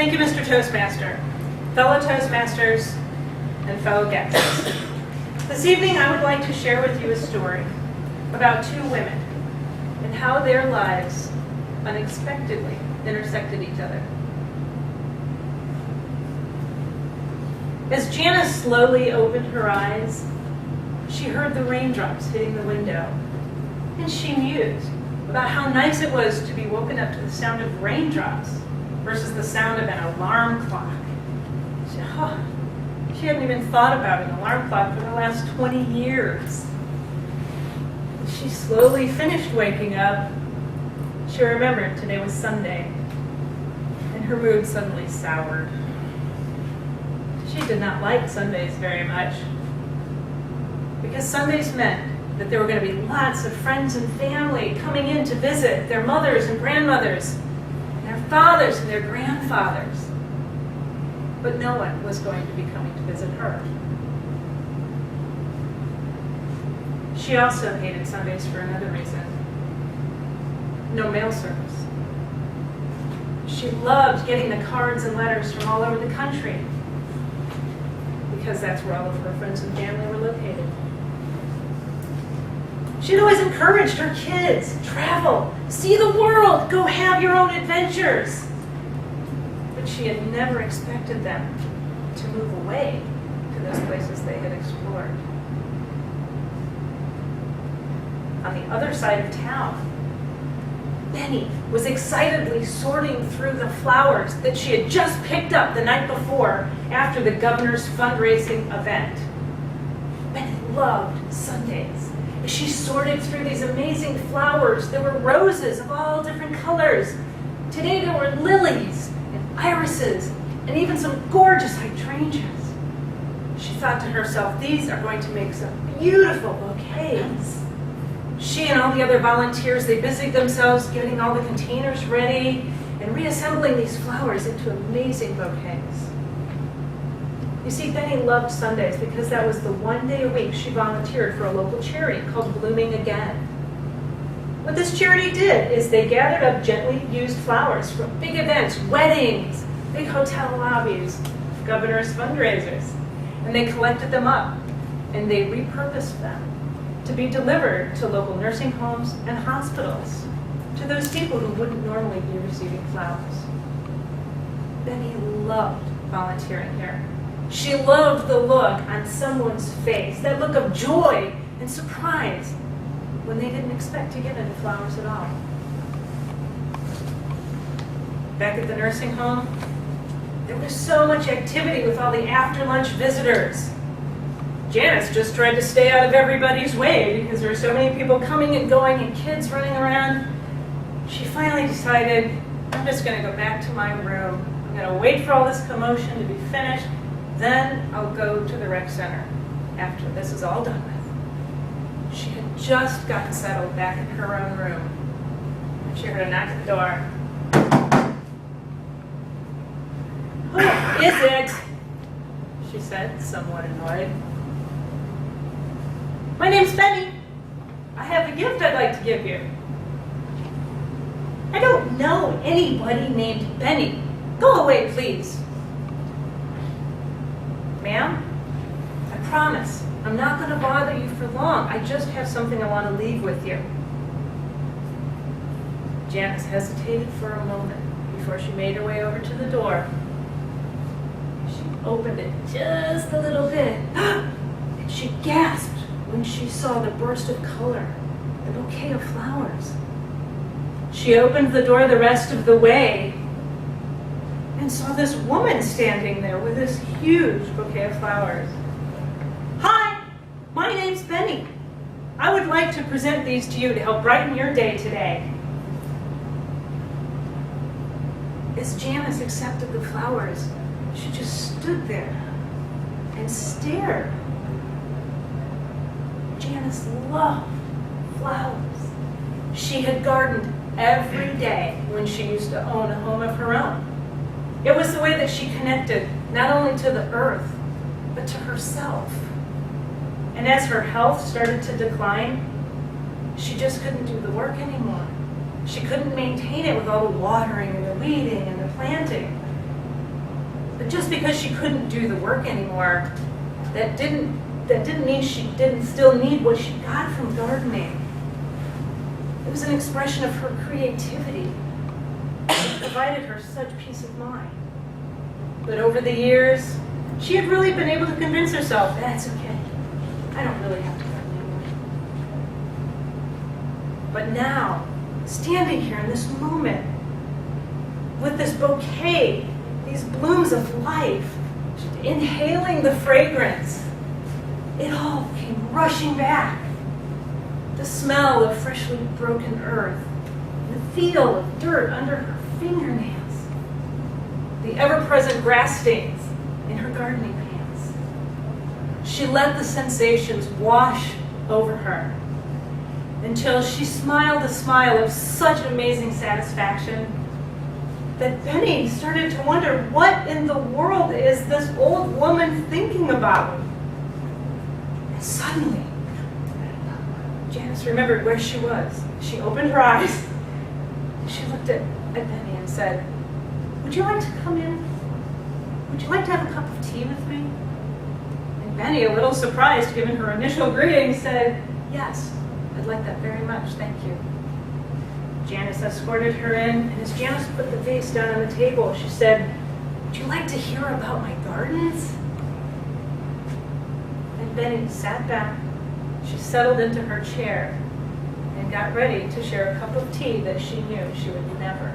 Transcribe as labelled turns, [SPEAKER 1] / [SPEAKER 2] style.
[SPEAKER 1] Thank you, Mr. Toastmaster, fellow Toastmasters, and fellow guests. This evening, I would like to share with you a story about two women and how their lives unexpectedly intersected each other. As Janice slowly opened her eyes, she heard the raindrops hitting the window, and she mused about how nice it was to be woken up to the sound of raindrops versus the sound of an alarm clock. She hadn't even thought about an alarm clock for the last 20 years. As she slowly finished waking up, she remembered today was Sunday, and her mood suddenly soured. She did not like Sundays very much, because Sundays meant that there were going to be lots of friends and family coming in to visit their mothers and grandmothers, and their fathers and their grandfathers. But no one was going to be coming to visit her. She also hated Sundays for another reason. No mail service. She loved getting the cards and letters from all over the country, because that's where all of her friends and family were located. She'd always encouraged her kids, travel, see the world, go have your own adventures. But she had never expected them to move away to those places they had explored. On the other side of town, Benny was excitedly sorting through the flowers that she had just picked up the night before after the governor's fundraising event. Benny loved Sundays. As she sorted through these amazing flowers, there were roses of all different colors. Today there were lilies and irises and even some gorgeous hydrangeas. She thought to herself, these are going to make some beautiful bouquets. She and all the other volunteers, they busied themselves getting all the containers ready and reassembling these flowers into amazing bouquets. You see, Benny loved Sundays because that was the one day a week she volunteered for a local charity called Blooming Again. What this charity did is they gathered up gently used flowers from big events, weddings, big hotel lobbies, governor's fundraisers, and they collected them up and they repurposed them to be delivered to local nursing homes and hospitals, to those people who wouldn't normally be receiving flowers. Benny loved volunteering here. She loved the look on someone's face, that look of joy and surprise when they didn't expect to get any flowers at all. Back at the nursing home, there was so much activity with all the after-lunch visitors. Janice just tried to stay out of everybody's way because there were so many people coming and going and kids running around. She finally decided, I'm just going to go back to my room. I'm going to wait for all this commotion to be finished. Then I'll go to the rec center after this is all done with. She had just gotten settled back in her own room when she heard a knock at the door. Who is it? She said, somewhat annoyed. My name's Benny. I have a gift I'd like to give you. I don't know anybody named Benny. Go away, please. Ma'am, I promise, I'm not going to bother you for long. I just have something I want to leave with you. Janice hesitated for a moment before she made her way over to the door. She opened it just a little bit, and she gasped when she saw the burst of color, the bouquet of flowers. She opened the door the rest of the way and saw this woman standing there with this huge bouquet of flowers. Hi, my name's Benny. I would like to present these to you to help brighten your day today. As Janice accepted the flowers, she just stood there and stared. Janice loved flowers. She had gardened every day when she used to own a home of her own. It was the way that she connected not only to the earth, but to herself. And as her health started to decline, she just couldn't do the work anymore. She couldn't maintain it with all the watering and the weeding and the planting. But just because she couldn't do the work anymore, that didn't mean she didn't still need what she got from gardening. It was an expression of her creativity. It provided her such peace of mind. But over the years, she had really been able to convince herself, that's okay. I don't really have to garden anymore. But now, standing here in this moment, with this bouquet, these blooms of life, inhaling the fragrance, it all came rushing back. The smell of freshly broken earth, the feel of dirt under her fingernails, the ever-present grass stains in her gardening pants. She let the sensations wash over her until she smiled a smile of such amazing satisfaction that Benny started to wonder, what in the world is this old woman thinking about? And suddenly, Janice remembered where she was. She opened her eyes. She looked at Benny and said, would you like to come in? Would you like to have a cup of tea with me? And Benny, a little surprised given her initial greeting, said, yes, I'd like that very much, thank you. Janice escorted her in, and as Janice put the vase down on the table, she said, would you like to hear about my gardens? And Benny sat back. She settled into her chair and got ready to share a cup of tea that she knew she would never